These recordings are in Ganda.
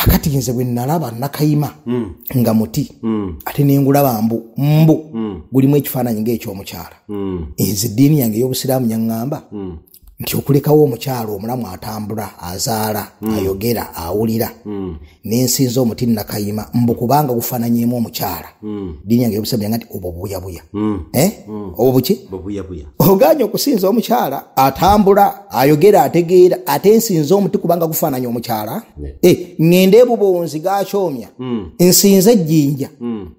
kakati nze bwe nalaba nakayima nga muti ate nengulaba mbu gulimu ekifaananyi ng'ekyomukyala nze eddiini yange ey'obusiraamu yaŋŋamba nti okulekawo omukyala omulamu atambula azaala ayogera awulira n'ensinza omuti nakayima mbu kubanga gufaananyeemu omukyala ddiini yange ey'obusiraamu yanga nti obwo buyabuya obwo buki oganya okusinza omukyala atambula ayogera ategeera ate nsinza omuti kubanga gufaananya omukyala ŋŋende ebubonzi gakyomya nsinza ejjinja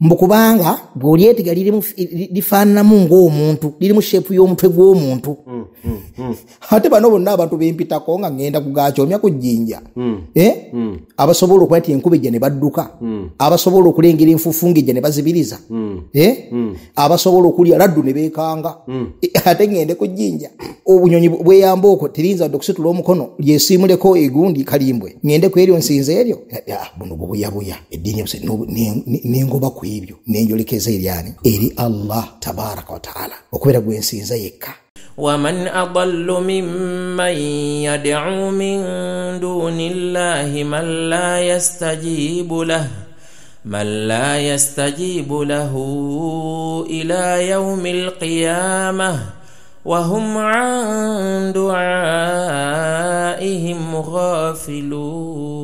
mbu kubanga bw'olyetiga lifaananamu ng'omuntu lirimu sheepu y'omutwe gw'omuntu ate bano bonna abantu bempitako nga ngenda kugakyomya ku jjinja abasobola okuba nti enkuba ejja ne badduka abasobola okulengera enfufunga ejja ne bazibiriza abasobola okulya laddu ne beekanga ate ngende ku jjinja obunyonyi bweyamba okwo terinza wadde okusitula omukono lyesiimuleko egundi kalimbwe ngende ku eryo nsinza eryo buno bubuyabuya eddiini nengoba ku ebyo nenjolekeza eryani eri Allah tabaraka wa taala okubeera gwe nsinza yekka. ومن أضل ممن يدعو من دون الله من لا يستجيب له إلى يوم القيامة وهم عن دعائهم غافلون.